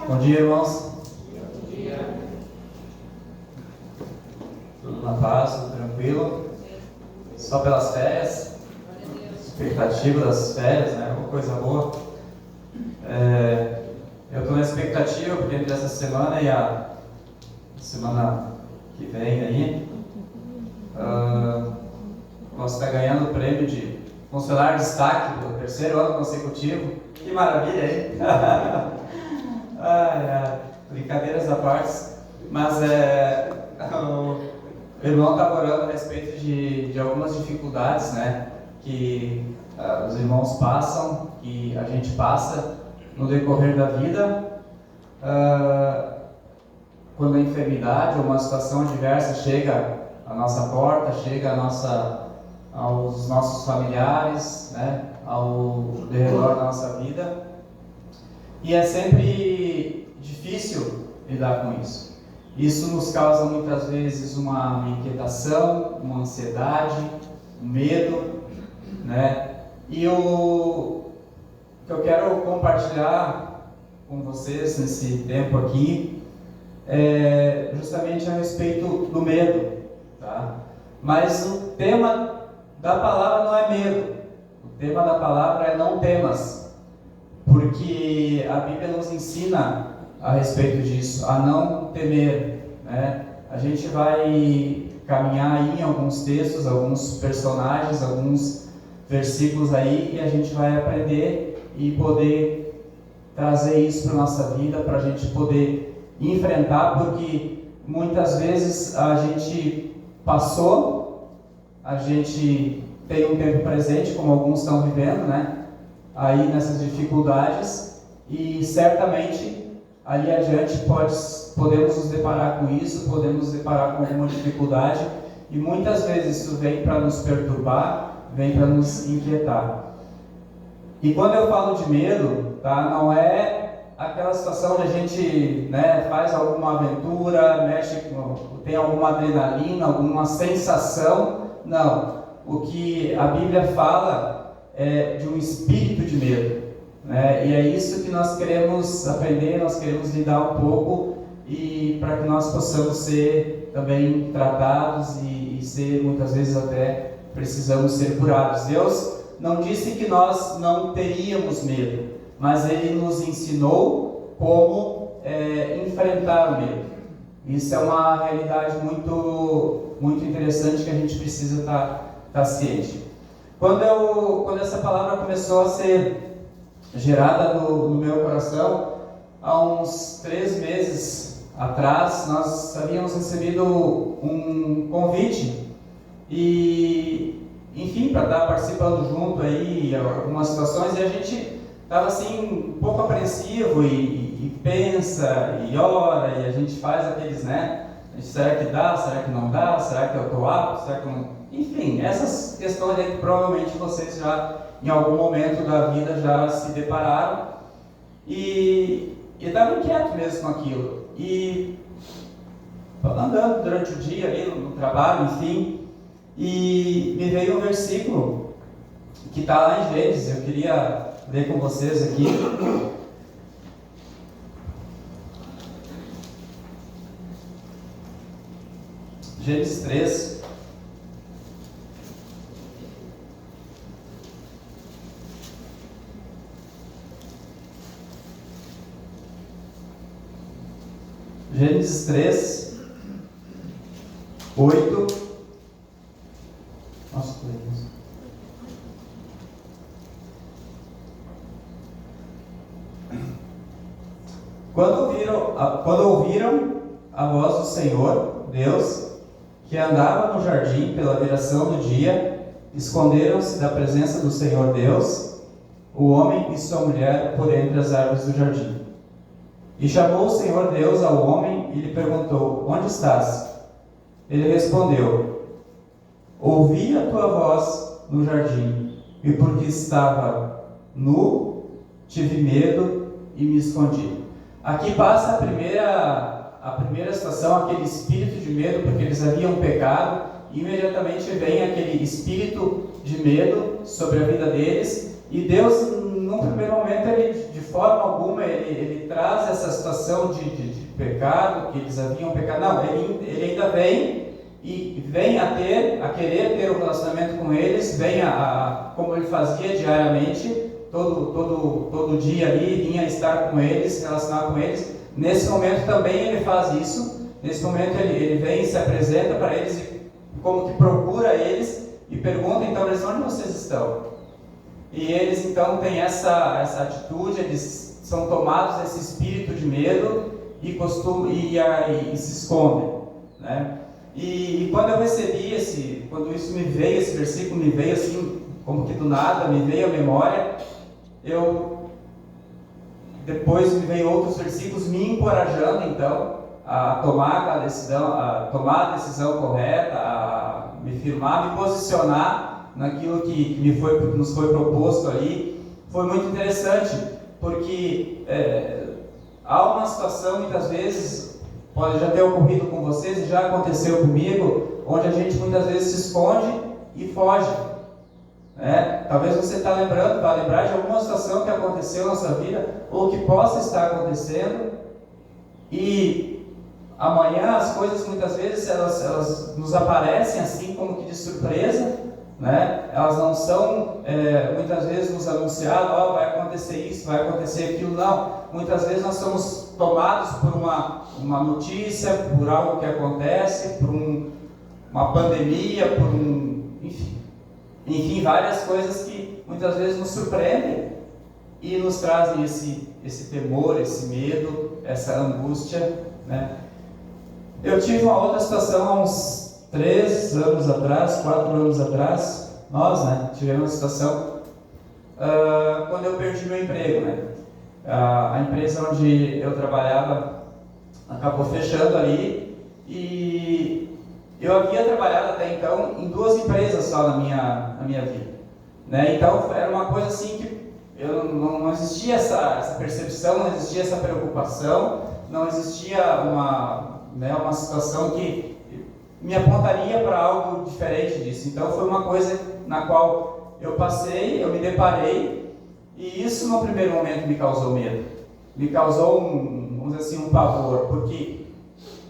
Bom dia, irmãos. Bom dia. Tudo na paz, tudo tranquilo? Só pelas férias? Expectativa das férias, né? Uma coisa boa. Eu estou na expectativa, porque entre essa semana e a semana que vem aí, nós está ganhando o prêmio de funcionário de destaque pelo 3º ano consecutivo. Que maravilha, hein? Brincadeiras à parte, mas o irmão está orando a respeito de algumas dificuldades, né, que os irmãos passam, que a gente passa no decorrer da vida, quando a enfermidade ou uma situação adversa chega à nossa porta, chega aos nossos familiares, né, ao redor da nossa vida, e é sempre difícil lidar com isso. Isso nos causa muitas vezes uma inquietação, uma ansiedade, um medo, né? E o que eu quero compartilhar com vocês nesse tempo aqui é justamente a respeito do medo, tá? Mas o tema da palavra não é medo, o tema da palavra é não temas, porque a Bíblia nos ensina a respeito disso, a não temer, né? A gente vai caminhar aí em alguns textos, alguns personagens, alguns versículos aí, e a gente vai aprender e poder trazer isso para a nossa vida, para a gente poder enfrentar, porque muitas vezes a gente passou, a gente tem um tempo presente, como alguns estão vivendo, né? Aí nessas dificuldades, e certamente ali adiante podemos nos deparar com isso, podemos nos deparar com alguma dificuldade, e muitas vezes isso vem para nos perturbar, vem para nos inquietar. E quando eu falo de medo, tá, não é aquela situação onde a gente, né, faz alguma aventura, tem alguma adrenalina, alguma sensação, não. O que a Bíblia fala é de um espírito de medo, né? E é isso que nós queremos aprender, nós queremos lidar um pouco, e para que nós possamos ser também tratados e ser, muitas vezes até precisamos ser curados. Deus não disse que nós não teríamos medo, mas Ele nos ensinou como enfrentar o medo. Isso é uma realidade muito, muito interessante que a gente precisa estar ciente. Quando essa palavra começou a ser gerada no meu coração, há uns 3 meses atrás, nós havíamos recebido um convite, e, enfim, para estar participando junto aí em algumas situações, e a gente estava assim, um pouco apreensivo, e pensa, e ora, e a gente faz aqueles, né? Será que dá? Será que não dá? Será que eu estou apto? Será que eu não... Enfim, essas questões aí que provavelmente vocês já, em algum momento da vida, já se depararam, e estava inquieto mesmo com aquilo, e andando durante o dia ali no trabalho, enfim, e me veio um versículo que está lá em Gênesis. Eu queria ler com vocês aqui. Gênesis 3. Gênesis 3, 8. Nossa, que legal. Quando ouviram a voz do Senhor, Deus, que andava no jardim pela viração do dia, esconderam-se da presença do Senhor Deus, o homem e sua mulher, por entre as árvores do jardim. E chamou o Senhor Deus ao homem e lhe perguntou: onde estás? Ele respondeu: ouvi a tua voz no jardim, e porque estava nu, tive medo e me escondi. Aqui passa a primeira situação, aquele espírito de medo, porque eles haviam pecado, imediatamente vem aquele espírito de medo sobre a vida deles, e Deus, num primeiro momento, ele, de forma alguma, ele traz essa situação de pecado, que eles haviam pecado. Não, ele ainda vem e vem a querer ter um relacionamento com eles, vem como ele fazia diariamente, todo dia ali, vinha estar com eles, se relacionar com eles. Nesse momento também ele faz isso. Nesse momento ele vem e se apresenta para eles, e como que procura eles e pergunta então eles: onde vocês estão? E eles então têm essa atitude, eles são tomados desse espírito de medo e se escondem, né? E quando eu recebi quando isso me veio, esse versículo me veio assim, como que do nada, me veio à memória, depois me veio outros versículos me encorajando então a tomar a decisão correta, a me firmar, me posicionar naquilo que nos foi proposto ali. Foi muito interessante, porque há uma situação, muitas vezes, pode já ter ocorrido com vocês, e já aconteceu comigo, onde a gente muitas vezes se esconde e foge. Talvez você vai lembrar de alguma situação que aconteceu na sua vida, ou que possa estar acontecendo, e amanhã as coisas muitas vezes elas nos aparecem assim como que de surpresa, né? Elas não são muitas vezes nos anunciadas: vai acontecer isso, vai acontecer aquilo. Não, muitas vezes nós somos tomados por uma notícia, por algo que acontece, por uma pandemia, enfim, várias coisas que muitas vezes nos surpreendem e nos trazem esse temor, esse medo, essa angústia, né? Eu tive uma outra situação há uns 3 anos atrás, 4 anos atrás. Nós, né, tivemos uma situação quando eu perdi meu emprego, né? A empresa onde eu trabalhava acabou fechando ali, e eu havia trabalhado até então em 2 empresas só na minha vida, né? Então era uma coisa assim que não existia essa percepção, não existia essa preocupação, não existia uma situação que me apontaria para algo diferente disso. Então foi uma coisa na qual eu me deparei, e isso no primeiro momento me causou medo, me causou vamos dizer assim, um pavor, porque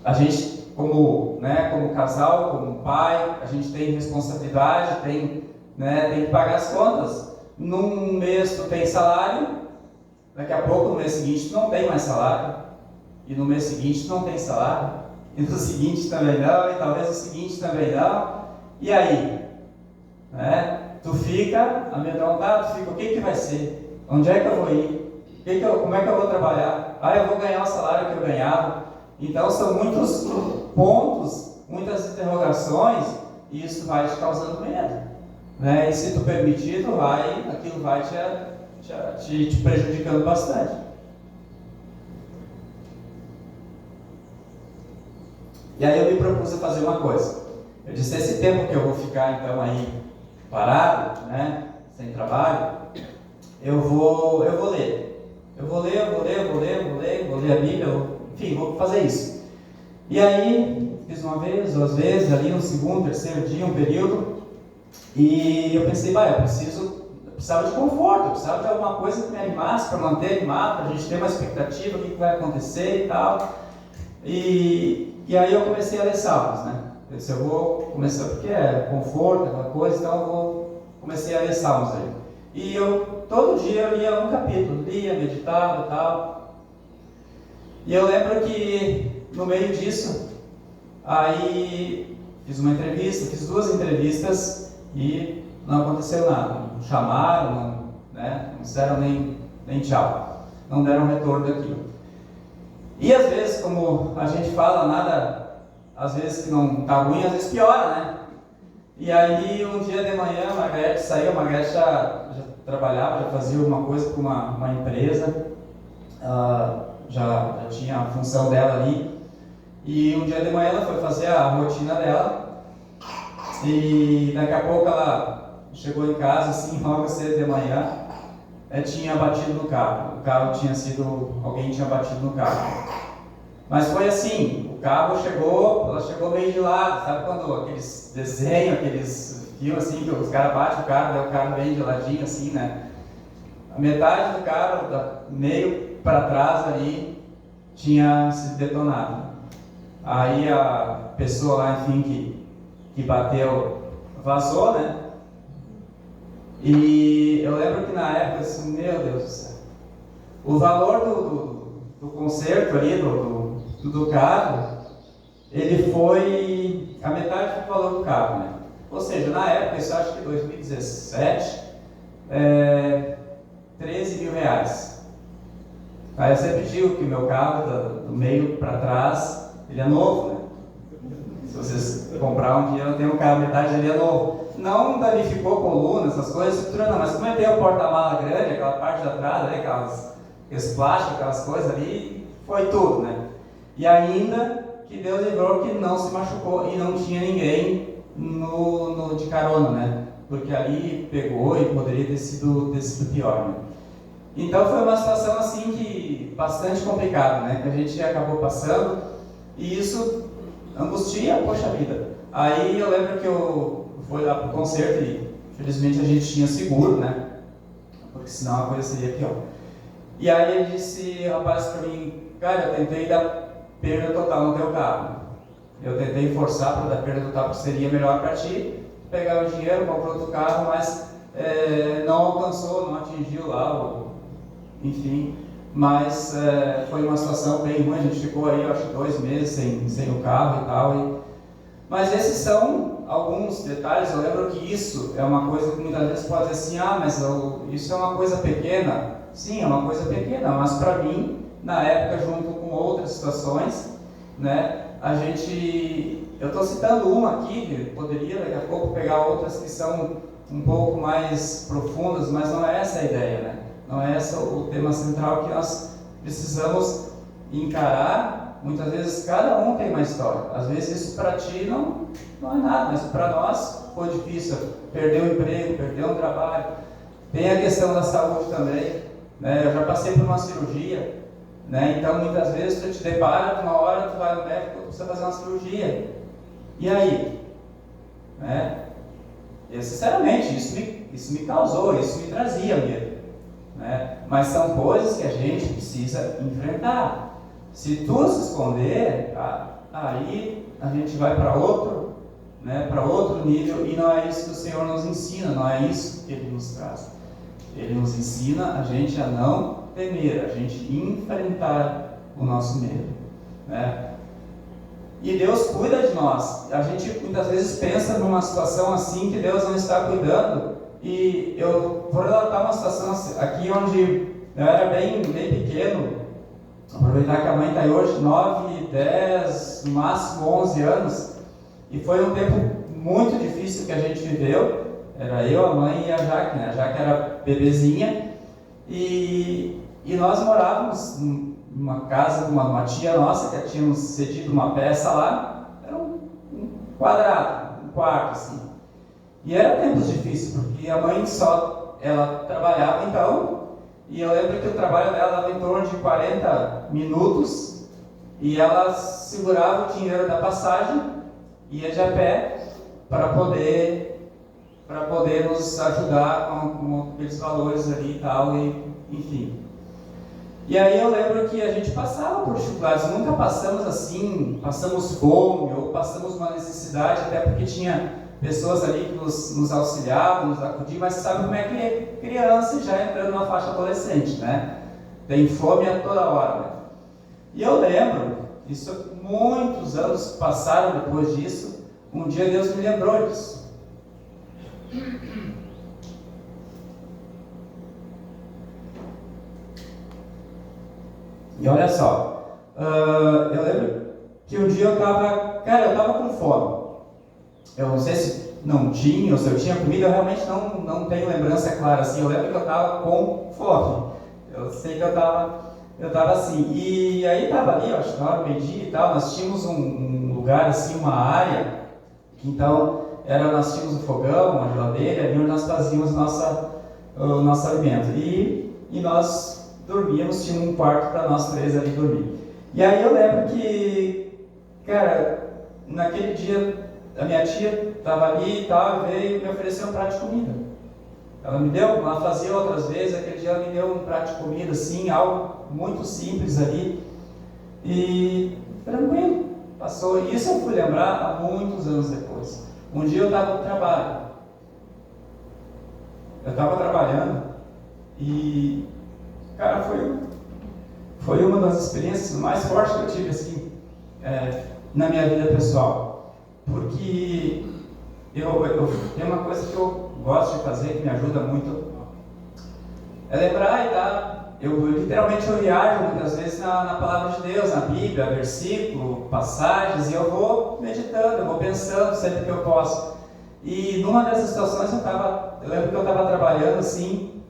a gente, como casal, como pai, a gente tem responsabilidade, tem que pagar as contas. Num mês tu tem salário, daqui a pouco no mês seguinte tu não tem mais salário, e no mês seguinte tu não tem salário, e no seguinte também não, e talvez no seguinte também não. E aí? Tu fica amedrontado, o que vai ser? Onde é que eu vou ir? Como é que eu vou trabalhar? Eu vou ganhar o salário que eu ganhava. Então são muitos pontos, muitas interrogações, e isso vai te causando medo, né? E se tu permitir, aquilo vai te prejudicando bastante. E aí eu me propus a fazer uma coisa. Eu disse: esse tempo que eu vou ficar então aí parado, né, sem trabalho, eu vou ler. Eu vou ler a Bíblia, enfim, vou fazer isso. E aí fiz uma vez, 2 vezes, ali no segundo, terceiro dia, um período, e eu pensei: eu precisava de conforto, eu precisava de alguma coisa que me animasse, para manter animado, para a gente ter uma expectativa do que vai acontecer e tal. E aí eu comecei a ler Salmos, né? Eu disse: eu vou começar, porque é conforto, aquela coisa, então comecei a ler Salmos aí. E todo dia eu lia um capítulo, meditava e tal. E eu lembro que no meio disso, aí fiz 2 entrevistas e não aconteceu nada. Não chamaram, não disseram nem tchau. Não deram retorno daquilo. E às vezes, como a gente fala, nada, às vezes que não está ruim, às vezes piora, né? E aí um dia de manhã a Margarete saiu, a Margarete já trabalhava, já fazia alguma coisa para uma empresa, já tinha a função dela ali, e um dia de manhã ela foi fazer a rotina dela, e daqui a pouco ela chegou em casa, assim, logo cedo de manhã, tinha batido no carro. Alguém tinha batido no carro. Mas foi assim, o carro chegou, ela chegou meio de lado, sabe quando aqueles desenhos, aqueles fios assim, que os caras batem o carro, daí o carro vem de ladinho assim, né? A metade do carro, meio para trás ali, tinha se detonado. Aí a pessoa lá, enfim, que bateu, vazou, né? E eu lembro que na época, assim, meu Deus do céu, o valor do conserto ali, do carro, ele foi a metade do valor do carro, né? Ou seja, na época, isso acho que 2017, 13 mil reais. Aí eu sempre digo que o meu carro, do meio para trás, ele é novo, né? Se vocês comprar um dia, eu tenho um carro, metade ali é novo. Não danificou coluna, essas coisas, estrutura não, mas como tem o porta-mala grande, aquela parte de atrás, ali, aqueles plásticos, aquelas coisas ali, foi tudo, né? E ainda que Deus livrou que não se machucou e não tinha ninguém de carona, né? Porque ali pegou e poderia ter sido pior, né? Então foi uma situação assim que bastante complicada, né? Que a gente acabou passando e isso angustia, poxa vida. Aí eu lembro que eu fui lá pro concerto e felizmente a gente tinha seguro, né? Porque senão a coisa seria pior. E aí ele disse, rapaz, para mim, cara, eu tentei dar perda total no teu carro. Eu tentei forçar para dar perda total, porque seria melhor para ti. Pegar o dinheiro, comprar outro carro, mas não alcançou, não atingiu lá, enfim. Mas foi uma situação bem ruim, a gente ficou aí, acho, 2 meses sem o carro e tal. Mas esses são alguns detalhes. Eu lembro que isso é uma coisa que muitas vezes pode dizer assim, mas isso é uma coisa pequena. Sim, é uma coisa pequena, mas para mim, na época, junto com outras situações, né, eu estou citando uma aqui, poderia daqui a pouco pegar outras que são um pouco mais profundas, mas não é essa a ideia, né? Não é esse o tema central que nós precisamos encarar. Muitas vezes cada um tem uma história. Às vezes isso para ti não é nada, mas para nós foi difícil. Perder o emprego, perder um trabalho. Tem a questão da saúde também, né? Eu já passei por uma cirurgia, né? Então muitas vezes tu te depara, uma hora tu vai no médico, tu precisa fazer uma cirurgia. E aí? Né? Eu, sinceramente, isso me causou, isso me trazia medo. Né? Mas são coisas que a gente precisa enfrentar. Se tu se esconder, aí a gente vai para outro, né, para outro nível, e não é isso que o Senhor nos ensina, não é isso que Ele nos traz. Ele nos ensina a gente a não temer, a gente enfrentar o nosso medo, né? E Deus cuida de nós. A gente muitas vezes pensa numa situação assim que Deus não está cuidando. E eu vou relatar uma situação aqui onde eu era bem pequeno. Aproveitar que a mãe está aí hoje, 9, 10, no máximo 11 anos. E foi um tempo muito difícil que a gente viveu. Era eu, a mãe e a Jaque, né? A Jaque era bebezinha. E nós morávamos numa casa de uma tia nossa, que tínhamos cedido uma peça lá. Era um quadrado, um quarto, assim. E era tempos difíceis, porque a mãe ela trabalhava então, e eu lembro que o trabalho dela dava em torno de 40 minutos, e ela segurava o dinheiro da passagem, ia de a pé, para poder nos ajudar com aqueles valores ali e tal, enfim. E aí eu lembro que a gente passava por dificuldades, nunca passamos assim, passamos fome, ou passamos uma necessidade, até porque tinha pessoas ali que nos auxiliavam, nos acudiam, mas sabe como é que é criança já entrando na faixa adolescente, né? Tem fome a toda hora, né? E eu lembro, isso muitos anos passaram depois disso, um dia Deus me lembrou disso. E olha só, eu lembro que um dia eu estava com fome. Eu não sei se não tinha, ou se eu tinha comida, eu realmente não tenho lembrança clara assim. Eu lembro que eu estava com fome. Eu sei que eu estava assim. E aí estava ali, acho que na hora do meio-dia e tal, nós tínhamos um lugar assim, uma área, que então nós tínhamos um fogão, uma geladeira, ali onde nós fazíamos o nosso alimento. E nós dormíamos, tinha um quarto para nós três ali dormir. E aí eu lembro que Cara, naquele dia a minha tia estava ali e tal, veio me oferecer um prato de comida. Ela me deu, ela fazia outras vezes, aquele dia ela me deu um prato de comida, assim, algo muito simples ali. E tranquilo, passou. Isso eu fui lembrar há muitos anos depois. Um dia eu estava no trabalho. Eu estava trabalhando e, cara, foi uma das experiências mais fortes que eu tive, assim, na minha vida pessoal. Porque tem uma coisa que eu gosto de fazer, que me ajuda muito, é lembrar e dar. Literalmente eu viajo muitas vezes na palavra de Deus, na Bíblia, versículo, passagens, e eu vou meditando, eu vou pensando sempre que eu posso. E numa dessas situações eu lembro que eu estava trabalhando assim,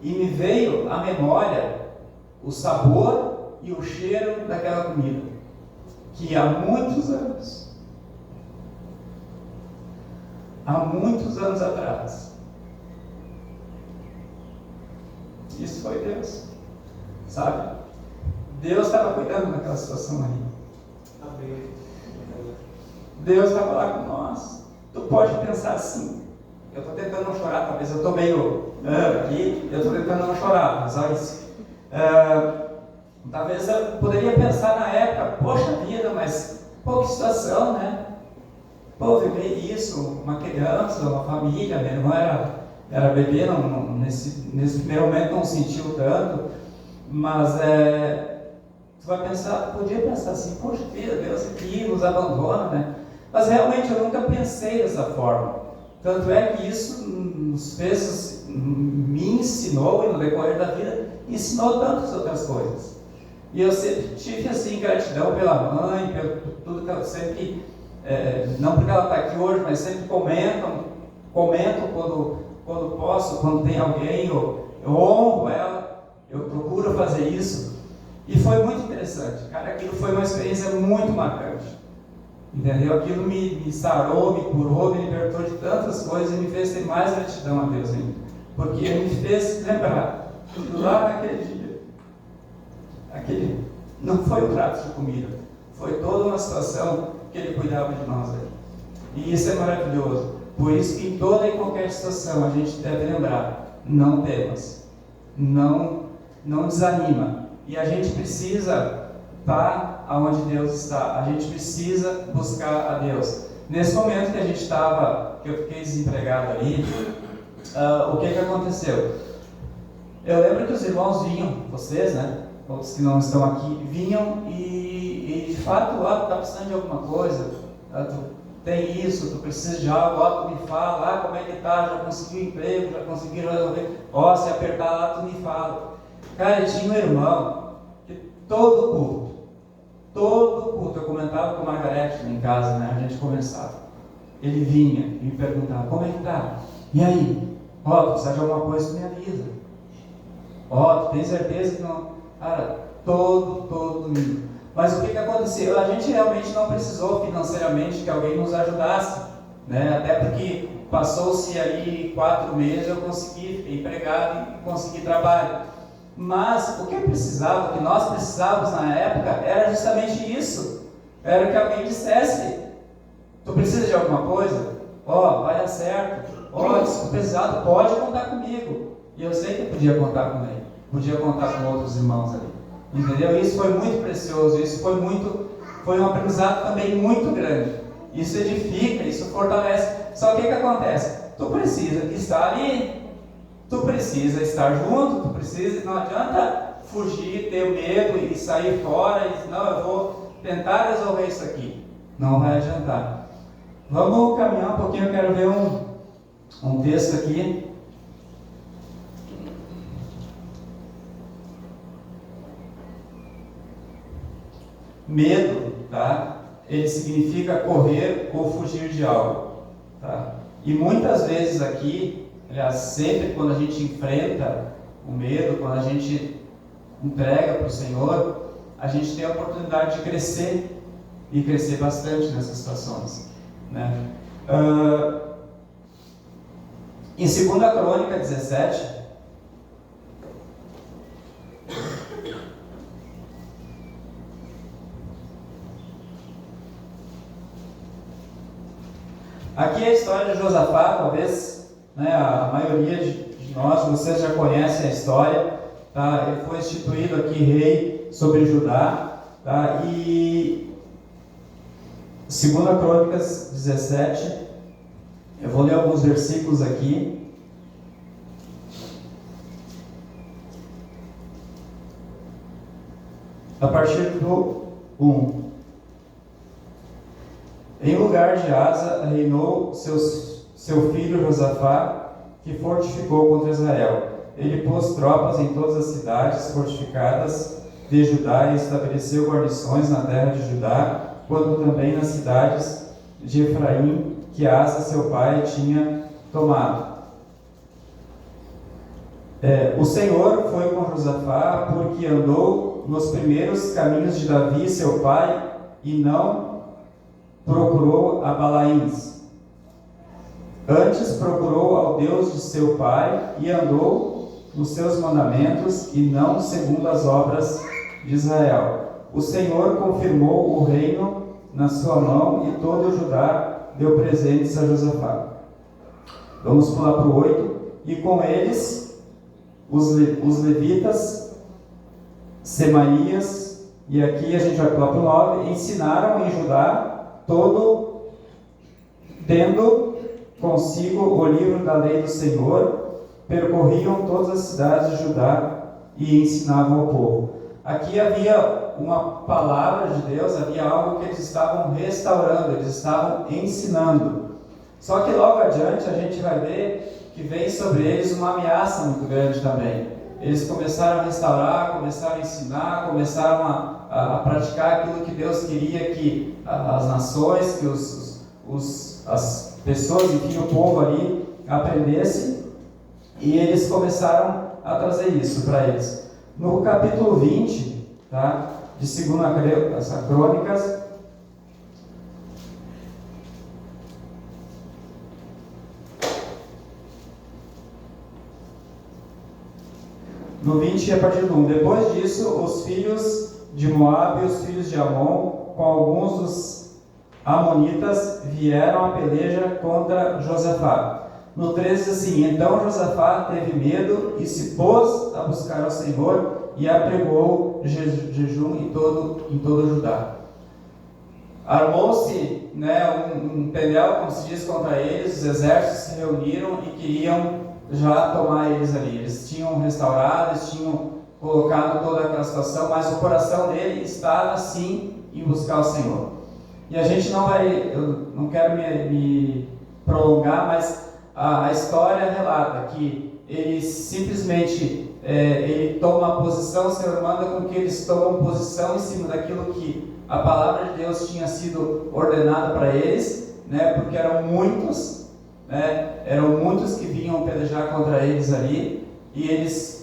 e me veio à memória o sabor e o cheiro daquela comida, que há muitos anos atrás, isso foi Deus, sabe? Deus estava cuidando daquela situação ali. Deus estava lá com nós. Tu pode pensar assim, eu estou tentando não chorar, talvez eu estou meio aqui, eu estou tentando não chorar, mas olha isso. Talvez eu poderia pensar na época, poxa vida, mas pô, que situação, né? Pô, viver isso, uma criança, uma família, minha irmã era bebê, nesse primeiro momento não sentiu tanto, mas tu vai pensar, podia pensar assim, poxa vida, Deus aqui nos abandona, né? Mas realmente eu nunca pensei dessa forma. Tanto é que isso me ensinou, e no decorrer da vida, ensinou tantas outras coisas. E eu sempre tive assim, gratidão pela mãe, pelo tudo que ela sempre, não porque ela está aqui hoje, mas sempre comento quando posso, quando tem alguém, eu honro ela, eu procuro fazer isso. E foi muito interessante, cara, aquilo foi uma experiência muito marcante. Entendeu? Aquilo me sarou, me curou, me libertou de tantas coisas e me fez ter mais gratidão a Deus ainda. Porque me fez lembrar que lá naquele dia, não foi um prato de comida, foi toda uma situação que Ele cuidava de nós ali. E isso é maravilhoso. Por isso que em toda e qualquer situação a gente deve lembrar, não temas, não desanima. E a gente precisa estar onde Deus está, a gente precisa buscar a Deus. Nesse momento que eu fiquei desempregado ali, o que aconteceu? Eu lembro que os irmãos vinham, vocês, né, outros que não estão aqui, vinham e de fato, tu está precisando de alguma coisa, tu tem isso, tu precisa de algo, tu me fala, como é que tá, já conseguiu emprego, já conseguiu resolver, se apertar lá, tu me fala. Cara, tinha um irmão que todo culto, eu comentava com a Margarete em casa, né? A gente conversava. Ele vinha e me perguntava, como é que tá? E aí? Tu precisa de alguma coisa, tu me avisa. Tu tem certeza que não? Cara, todo domingo. Mas o que aconteceu? A gente realmente não precisou financeiramente que alguém nos ajudasse, né? Até porque passou-se ali 4 meses, eu consegui, fiquei empregado e consegui trabalho. Mas o que nós precisávamos na época, era justamente isso. Era que alguém dissesse, tu precisa de alguma coisa? Vai dar certo. Se tu precisar, pode contar comigo. E eu sei que eu podia contar com ele, podia contar com outros irmãos ali. Entendeu? Isso foi muito precioso, isso foi um aprendizado também muito grande. Isso edifica, isso fortalece. Só que o que acontece? Tu precisa estar ali. Tu precisa estar junto, não adianta fugir, ter medo e sair fora e dizer, não, eu vou tentar resolver isso aqui. Não vai adiantar. Vamos caminhar um pouquinho, eu quero ver um texto aqui. Medo, tá? Ele significa correr ou fugir de algo, tá? E muitas vezes aqui, aliás, sempre quando a gente enfrenta o medo, quando a gente entrega para o Senhor, a gente tem a oportunidade de crescer, e crescer bastante nessas situações, né? Em 2 Crônica 17, Aqui é a história de Josafá, talvez, né, a maioria de nós, vocês já conhecem a história, tá? Ele foi instituído aqui rei sobre Judá, tá? E 2 Crônicas 17, eu vou ler alguns versículos aqui. A partir do 1. Em lugar de Asa, reinou seu filho Josafá, que fortificou contra Israel. Ele pôs tropas em todas as cidades fortificadas de Judá e estabeleceu guarnições na terra de Judá, quanto também nas cidades de Efraim, que Asa, seu pai, tinha tomado. O Senhor foi com Josafá, porque andou nos primeiros caminhos de Davi, seu pai, e não procurou a Balaíns. Antes procurou ao Deus de seu pai e andou nos seus mandamentos e não segundo as obras de Israel. O Senhor confirmou o reino na sua mão e todo o Judá deu presentes a Josafá. Vamos pular para o 8. E com eles os levitas, Semaías, e aqui a gente vai pular para o 9, ensinaram em Judá todo, tendo consigo o livro da lei do Senhor, percorriam todas as cidades de Judá e ensinavam ao povo. Aqui havia uma palavra de Deus, havia algo que eles estavam restaurando, eles estavam ensinando. Só que logo adiante a gente vai ver que vem sobre eles uma ameaça muito grande também. Eles começaram a restaurar, começaram a ensinar, começaram a praticar aquilo que Deus queria que as nações, que as pessoas, enfim, o povo ali aprendessem, e eles começaram a trazer isso para eles. No capítulo 20, tá, de 2 Crônicas, no 20, a partir do 1. Depois disso, os filhos de Moabe e os filhos de Amon, com alguns dos amonitas, vieram à peleja contra Josafá. No 13 diz assim: então Josafá teve medo e se pôs a buscar ao Senhor e apregoou jejum em todo Judá. Armou-se, né, um pelel, como se diz, contra eles. Os exércitos se reuniram e queriam já tomar eles ali. Eles tinham restaurado, eles tinham colocado toda aquela situação, mas o coração dele estava sim em buscar o Senhor. E a gente não vai, eu não quero me prolongar, mas a história relata que ele simplesmente ele toma posição, o Senhor manda com que eles tomem posição em cima daquilo que a palavra de Deus tinha sido ordenada para eles, né, porque eram muitos que vinham pelejar contra eles ali, e eles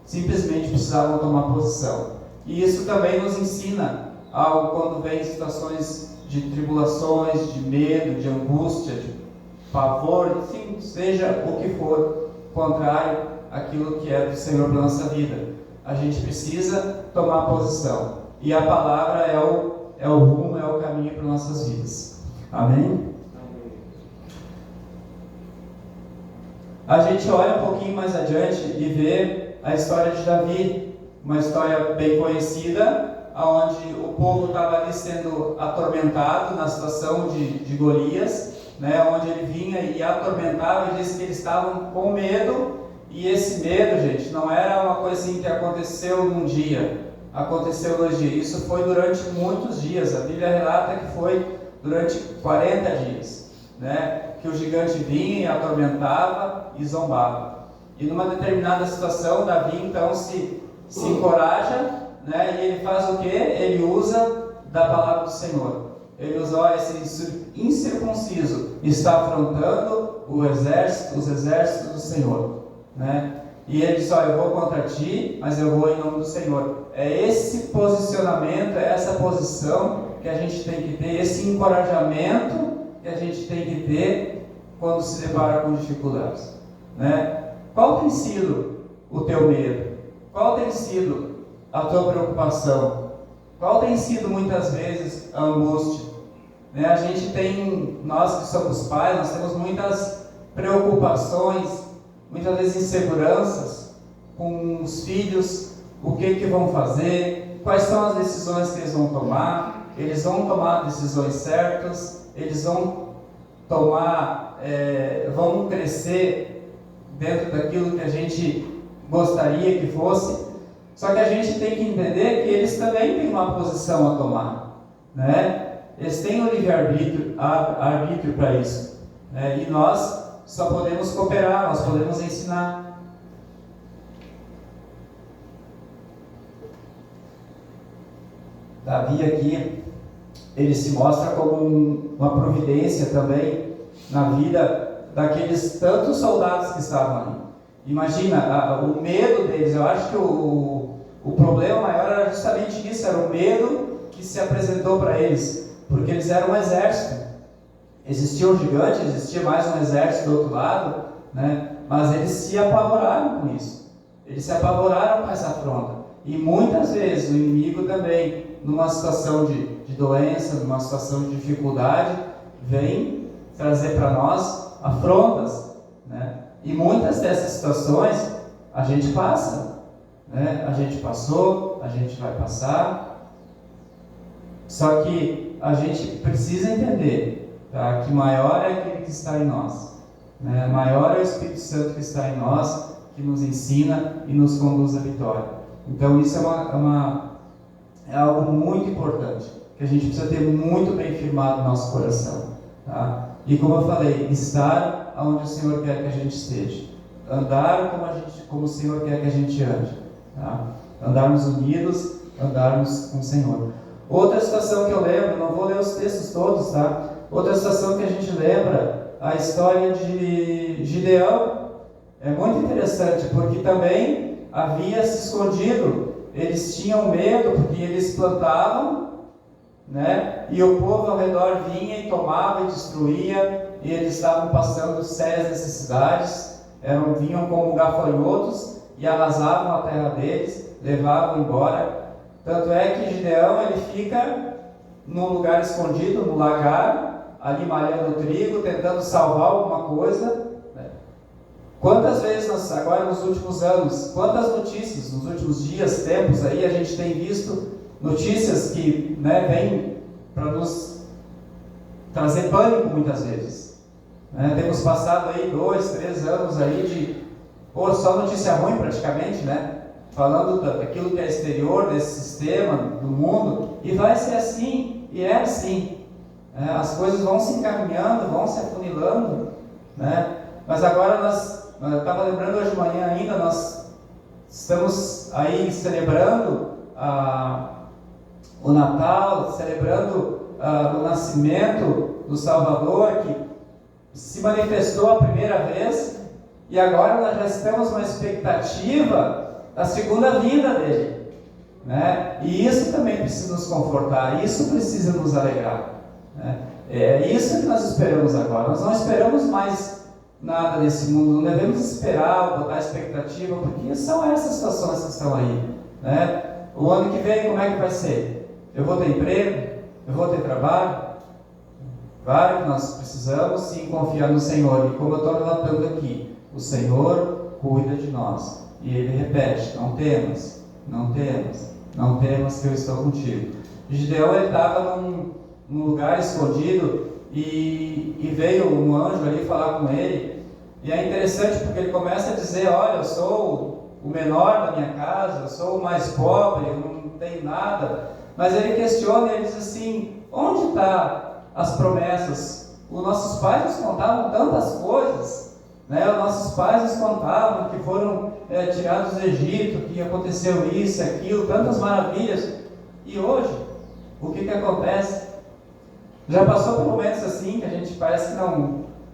simplesmente precisavam tomar posição. E isso também nos ensina algo quando vem situações de tribulações, de medo, de angústia, de pavor, enfim, seja o que for contrário àquilo que é do Senhor para a nossa vida. A gente precisa tomar posição. E a palavra é o rumo, é o caminho para nossas vidas. Amém? A gente olha um pouquinho mais adiante e vê a história de Davi, uma história bem conhecida, onde o povo estava ali sendo atormentado na situação de Golias, né, onde ele vinha e atormentava, e disse que eles estavam com medo, e esse medo, gente, não era uma coisa assim que aconteceu num dia, aconteceu 2 dias, isso foi durante muitos dias. A Bíblia relata que foi durante 40 dias, né, que o gigante vinha e atormentava e zombava. E numa determinada situação, Davi então se encoraja, né, e ele faz o que? Ele usa da palavra do Senhor. Ele usa, esse incircunciso está afrontando os exércitos do Senhor, né? E ele diz: eu vou contra ti, mas eu vou em nome do Senhor. É esse posicionamento, é essa posição que a gente tem que ter, esse encorajamento que a gente tem que ter quando se depara com dificuldades, né? Qual tem sido o teu medo? Qual tem sido a tua preocupação? Qual tem sido muitas vezes a angústia? né? A gente tem, nós que somos pais, nós temos muitas preocupações, muitas vezes inseguranças com os filhos, o que vão fazer, quais são as decisões que eles vão tomar. Eles vão tomar decisões certas, eles vão vão crescer dentro daquilo que a gente gostaria que fosse. Só que a gente tem que entender que eles também têm uma posição a tomar, né? Eles têm o livre-arbítrio para isso, né? E nós só podemos cooperar, nós podemos ensinar. Davi aqui, ele se mostra como uma providência também na vida daqueles tantos soldados que estavam ali. Imagina, o medo deles. Eu acho que o problema maior era justamente isso, era o medo que se apresentou para eles, porque eles eram um exército. Existia um gigante, existia mais um exército do outro lado, né? Mas eles se apavoraram com isso, eles se apavoraram com essa afronta. E muitas vezes o inimigo também, numa situação de doença, numa situação de dificuldade, vem trazer para nós afrontas, né? E muitas dessas situações a gente passa, né? A gente passou, a gente vai passar. Só que a gente precisa entender, tá? Que maior é aquele que está em nós, né? Maior é o Espírito Santo que está em nós, que nos ensina e nos conduz à vitória. Então isso é algo muito importante, que a gente precisa ter muito bem firmado no nosso coração, tá? E como eu falei, estar onde o Senhor quer que a gente esteja, andar como o Senhor quer que a gente ande, tá? Andarmos unidos, andarmos com o Senhor. Outra situação que eu lembro, não vou ler os textos todos, tá? Outra situação que a gente lembra, a história de Gideão, é muito interessante, porque também havia se escondido. Eles tinham medo porque eles plantavam, né? E o povo ao redor vinha e tomava e destruía, e eles estavam passando sérias necessidades, vinham como gafanhotos e arrasavam a terra deles, levavam embora. Tanto é que Gideão, ele fica num lugar escondido, no lagar, ali malhando trigo, tentando salvar alguma coisa. Quantas vezes agora nos últimos anos, quantas notícias, nos últimos dias, tempos aí, a gente tem visto notícias que, né, vêm para nos trazer pânico muitas vezes, né? Temos passado aí 2, 3 anos aí só notícia ruim praticamente, né? Falando daquilo que é exterior, desse sistema, do mundo, e vai ser assim, e é assim, né? As coisas vão se encaminhando, vão se afunilando, né? Mas agora eu estava lembrando hoje de manhã ainda, nós estamos aí celebrando o Natal, celebrando o nascimento do Salvador, que se manifestou a primeira vez, e agora nós já estamos numa expectativa da segunda vinda dele, né? E isso também precisa nos confortar, isso precisa nos alegrar, né? É isso que nós esperamos agora. Nós não esperamos mais nada nesse mundo, não devemos esperar, botar expectativa, porque são essas situações que estão aí, né? O ano que vem, como é que vai ser? Eu vou ter emprego? Eu vou ter trabalho? Claro que nós precisamos sim confiar no Senhor, e como eu estou relatando aqui, o Senhor cuida de nós, e Ele repete: não temas, não temas, não temas que eu estou contigo. Gideão, ele estava num lugar escondido, e veio um anjo ali falar com ele. E é interessante porque ele começa a dizer: olha, eu sou o menor da minha casa, eu sou o mais pobre, eu não tenho nada. Mas ele questiona e ele diz assim: onde estão as promessas? Os nossos pais nos contavam tantas coisas, né? Os nossos pais nos contavam que foram tirados do Egito, que aconteceu isso, aquilo, tantas maravilhas. E hoje, o que acontece? Já passou por momentos assim que a gente parece que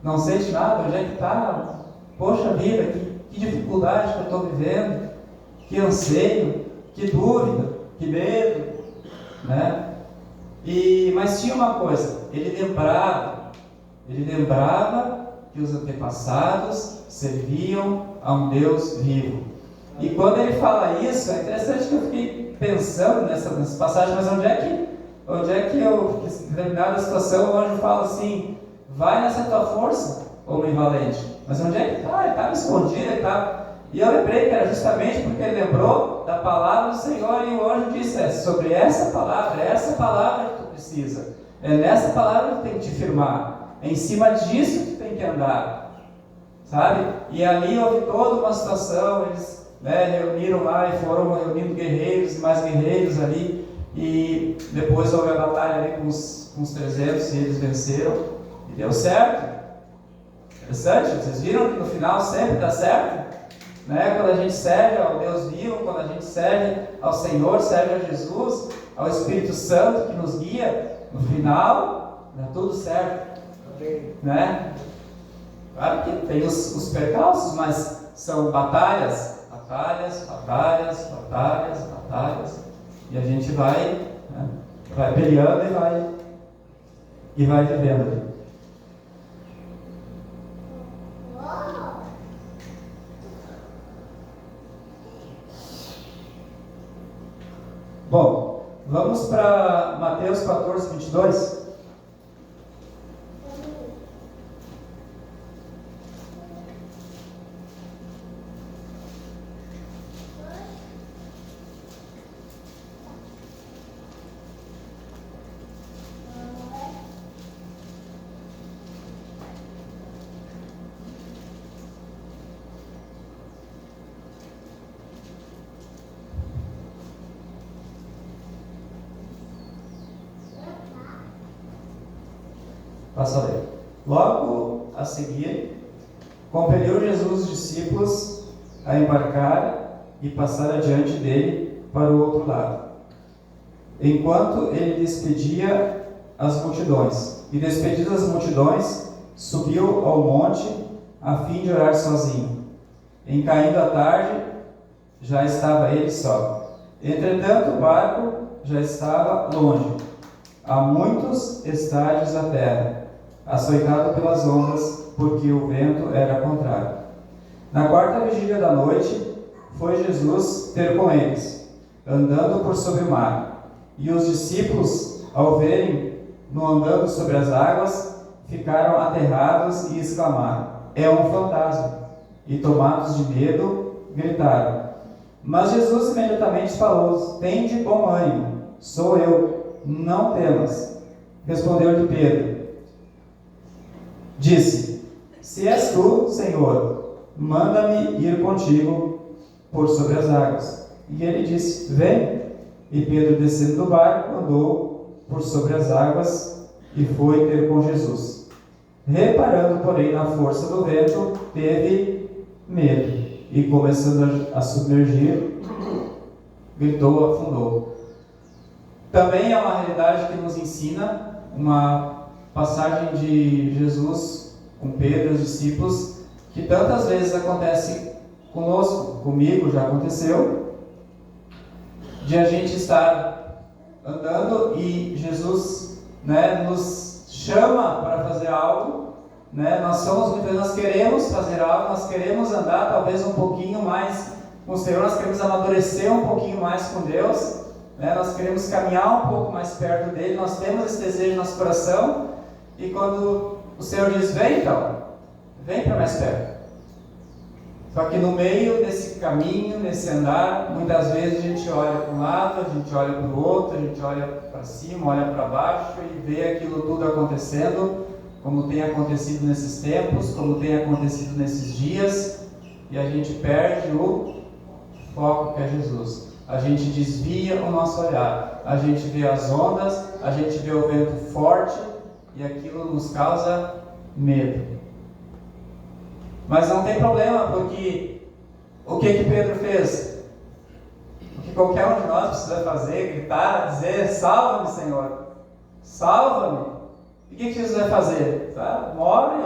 não sente nada, onde é que está? Poxa vida, que dificuldade que eu estou vivendo, que anseio, que dúvida, que medo, né? Mas tinha uma coisa, ele lembrava que os antepassados serviam a um Deus vivo. E quando ele fala isso, é interessante que eu fiquei pensando nessa passagem, mas Onde é que em determinada situação o anjo fala assim, vai nessa tua força, homem valente. Mas onde é que está? Ele estava escondido, ele estava... E eu lembrei que era justamente porque ele lembrou da palavra do Senhor, e o anjo disse, é sobre essa palavra que tu precisa. É nessa palavra que tu tem que te firmar. É em cima disso que tu tem que andar. Sabe? E ali houve toda uma situação, eles reuniram lá e foram reunindo guerreiros e mais guerreiros ali. E depois houve a batalha ali com os 300 e eles venceram. E deu certo. Interessante, vocês viram que no final sempre dá certo? Quando a gente serve ao Deus vivo, quando a gente serve ao Senhor, serve a Jesus, ao Espírito Santo que nos guia, no final dá tudo certo. Né? Claro que tem os percalços, mas são batalhas, e a gente vai peleando e vai vivendo. Bom, vamos para Mateus 14, 22. Passa a ler. Logo a seguir, compeliu Jesus os discípulos a embarcar e passar adiante dele para o outro lado, enquanto ele despedia as multidões. E despedidas as multidões, subiu ao monte a fim de orar sozinho. Em caindo a tarde, já estava ele só. Entretanto, o barco já estava longe, a muitos estádios da terra, açoitado pelas ondas, porque o vento era contrário. Na quarta vigília da noite, foi Jesus ter com eles, andando por sobre o mar. E os discípulos, ao verem-no andando sobre as águas, ficaram aterrados e exclamaram, é um fantasma. E tomados de medo, gritaram. Mas Jesus imediatamente falou, tende bom ânimo, sou eu, não temas. Respondeu-lhe Pedro, disse, se és tu, Senhor, manda-me ir contigo por sobre as águas. E ele disse, vem. E Pedro, descendo do barco, andou por sobre as águas e foi ter com Jesus. Reparando, porém, na força do vento, teve medo e, começando a submergir, gritou, afundou. Também é uma realidade que nos ensina uma passagem de Jesus com Pedro e os discípulos, que tantas vezes acontece conosco, comigo já aconteceu, de a gente estar andando e Jesus nos chama para fazer algo, nós queremos fazer algo, nós queremos andar talvez um pouquinho mais com o Senhor, nós queremos amadurecer um pouquinho mais com Deus, nós queremos caminhar um pouco mais perto dele, nós temos esse desejo no nosso coração. E quando o Senhor diz, vem então, vem para mais perto. Só que no meio desse caminho, nesse andar, muitas vezes a gente olha para um lado, a gente olha para o outro, a gente olha para cima, olha para baixo e vê aquilo tudo acontecendo, como tem acontecido nesses tempos, como tem acontecido nesses dias, e a gente perde o foco que é Jesus. A gente desvia o nosso olhar, a gente vê as ondas, a gente vê o vento forte, e aquilo nos causa medo. Mas não tem problema, porque o que Pedro fez? O que qualquer um de nós precisa fazer, gritar, dizer, salva-me, Senhor, salva-me. E o que Jesus vai fazer? Morre,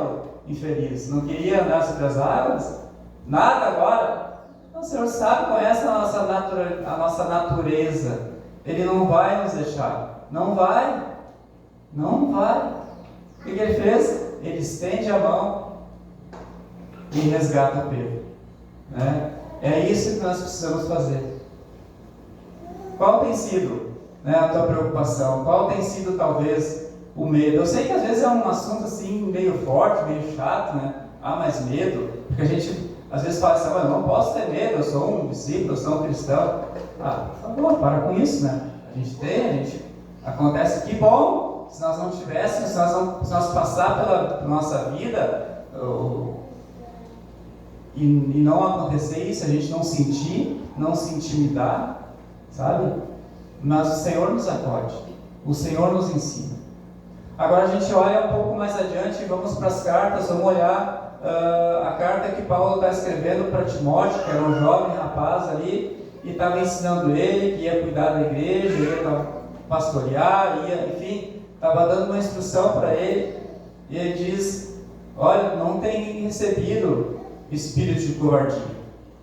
infeliz, não queria andar sobre as águas? Nada agora? Não, o Senhor sabe, conhece a nossa natureza, Ele não vai nos deixar, não vai. O que ele fez? Ele estende a mão e resgata Pedro. É isso que nós precisamos fazer. Qual tem sido né, a tua preocupação? Qual tem sido talvez o medo? Eu sei que às vezes é um assunto assim meio forte, meio chato, né? Ah, mas medo? Porque a gente às vezes fala assim, eu não posso ter medo, eu sou um discípulo, eu sou um cristão. Ah, por favor, para com isso, né? A gente acontece que bom, se nós não tivéssemos, se nós passar pela nossa vida e não acontecer isso, a gente não sentir, não se intimidar, sabe? Mas o Senhor nos acode, o Senhor nos ensina. Agora a gente olha um pouco mais adiante e vamos para as cartas, vamos olhar a carta que Paulo está escrevendo para Timóteo, que era um jovem rapaz ali, e estava ensinando ele que ia cuidar da igreja, ia pastorear, enfim, estava dando uma instrução para ele, e ele diz, olha, não tem recebido espírito de covardia,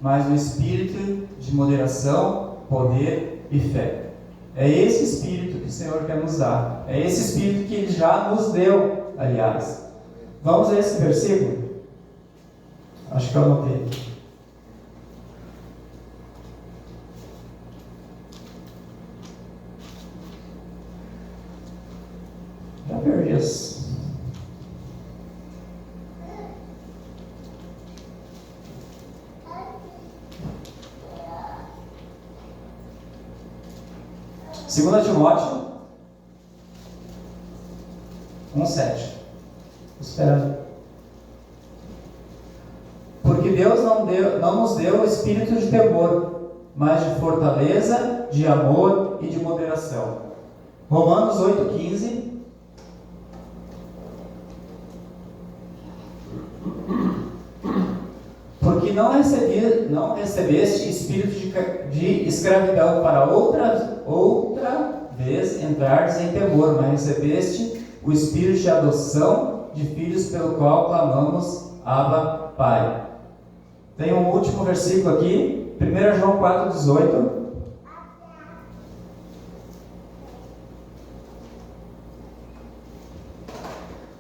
mas o espírito de moderação, poder e fé. É esse espírito que o Senhor quer nos dar, é esse espírito que Ele já nos deu, aliás. Vamos a esse versículo? Acho que eu anotei. Já perdi as... Segunda Timóteo 1:7. Espera. Porque Deus não nos deu o espírito de temor, mas de fortaleza, de amor e de moderação. Romanos 8:15. Porque não recebeste espírito de escravidão para outra vez entrares em temor, mas recebeste o espírito de adoção de filhos, pelo qual clamamos, Abba, Pai. Tem um último versículo aqui, 1 João 4:18.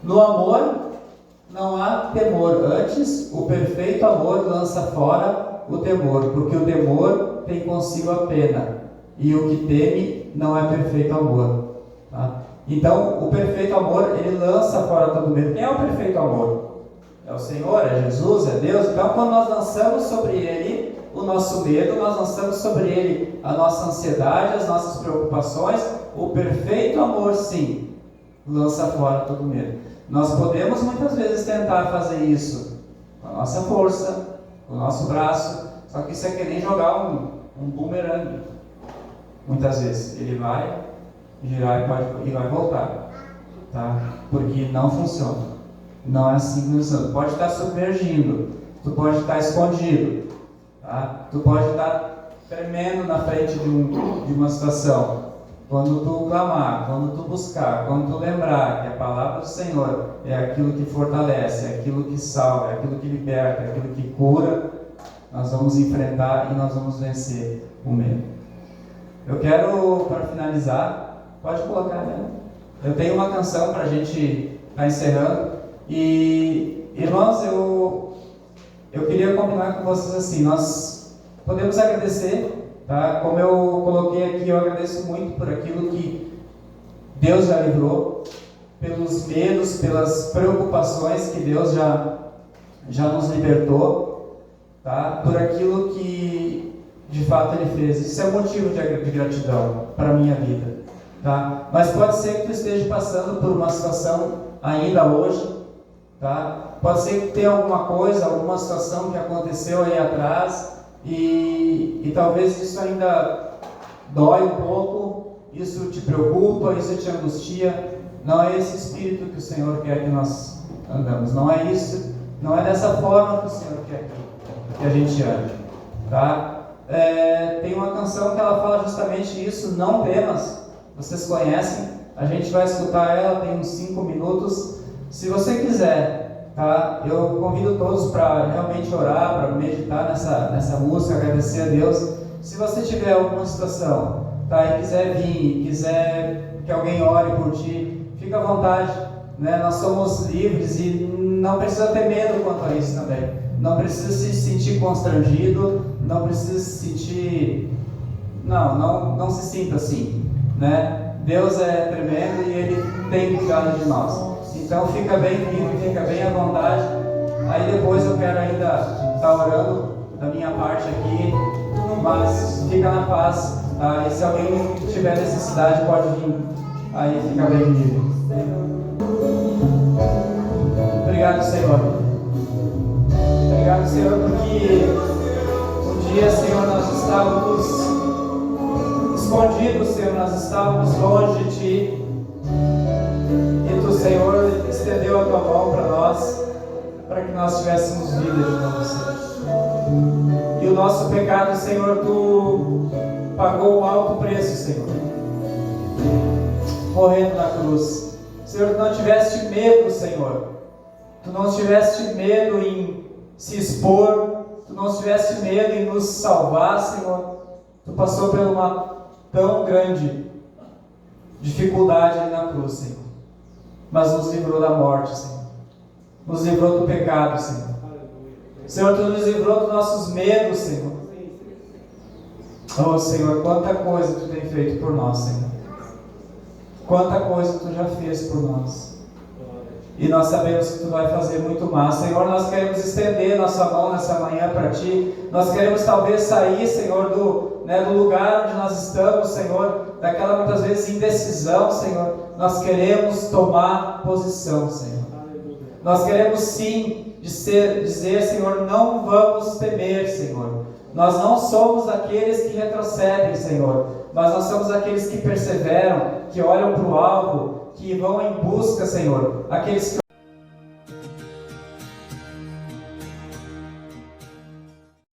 No amor não há temor, antes o perfeito amor lança fora o temor, porque o temor tem consigo a pena, e o que teme não é perfeito amor. Tá? Então, o perfeito amor, ele lança fora todo medo. Quem é o perfeito amor? É o Senhor, é Jesus, é Deus. Então, quando nós lançamos sobre Ele o nosso medo, nós lançamos sobre Ele a nossa ansiedade, as nossas preocupações, o perfeito amor, sim, lança fora todo medo. Nós podemos muitas vezes tentar fazer isso com a nossa força, com o nosso braço, só que isso é que nem jogar um bumerangue. Muitas vezes ele vai girar e vai voltar, tá? Porque não funciona. Não é assim que funciona. Tu pode estar submergindo, tu pode estar escondido, tá? Tu pode estar tremendo na frente de uma situação. Quando tu clamar, quando tu buscar, quando tu lembrar que a palavra do Senhor é aquilo que fortalece, é aquilo que salva, é aquilo que liberta, é aquilo que cura, nós vamos enfrentar e nós vamos vencer o medo. Eu quero, para finalizar, pode colocar, né? Eu tenho uma canção para a gente estar encerrando. E, irmãos, eu queria combinar com vocês assim, nós podemos agradecer. Tá? Como eu coloquei aqui, eu agradeço muito por aquilo que Deus já livrou, pelos medos, pelas preocupações que Deus já nos libertou, tá? Por aquilo que de fato Ele fez. Isso é motivo de gratidão para a minha vida. Tá? Mas pode ser que tu esteja passando por uma situação ainda hoje. Tá? Pode ser que tenha alguma coisa, alguma situação que aconteceu aí atrás. E talvez isso ainda dói um pouco, isso te preocupa, isso te angustia. Não é esse espírito que o Senhor quer que nós andamos, não é isso, não é dessa forma que o Senhor quer que a gente ande, tá? Tem uma canção que ela fala justamente isso, não temas, vocês conhecem, a gente vai escutar ela, tem uns 5 minutos, se você quiser. Tá? Eu convido todos para realmente orar, para meditar nessa música, agradecer a Deus. Se você tiver alguma situação, tá? E quiser vir, quiser que alguém ore por ti, fica à vontade, né? Nós somos livres e não precisa ter medo quanto a isso também. Não precisa se sentir constrangido, não precisa se sentir... Não se sinta assim. né? Deus é tremendo e Ele tem cuidado de nós. Então fica bem vivo, fica bem à vontade. Aí depois eu quero ainda estar orando da minha parte aqui, mas fica na paz, tá? E se alguém tiver necessidade pode vir, aí fica bem vivo. Obrigado, Senhor. Obrigado, Senhor, porque um dia, Senhor, nós estávamos escondidos, Senhor, nós estávamos longe de Ti. E Tu, Senhor, estendeu a Tua mão para nós, para que nós tivéssemos vida de novo, Senhor. E o nosso pecado, Senhor, Tu pagou um alto preço, Senhor, morrendo na cruz. Senhor, Tu não tiveste medo, Senhor. Tu não tiveste medo em se expor. Tu não tiveste medo em nos salvar, Senhor. Tu passou por uma tão grande dificuldade ali na cruz, Senhor, mas nos livrou da morte, Senhor, nos livrou do pecado, Senhor. Senhor, Tu nos livrou dos nossos medos, Senhor. Oh, Senhor, quanta coisa Tu tem feito por nós, Senhor. Quanta coisa Tu já fez por nós. E nós sabemos que Tu vai fazer muito mais. Senhor, nós queremos estender nossa mão nessa manhã para Ti. Nós queremos talvez sair, Senhor, do lugar onde nós estamos, Senhor, daquela muitas vezes indecisão, Senhor. Nós queremos tomar posição, Senhor. Nós queremos sim dizer, Senhor, não vamos temer, Senhor. Nós não somos aqueles que retrocedem, Senhor, mas nós somos aqueles que perseveram, que olham para o alvo, que vão em busca, Senhor, aqueles que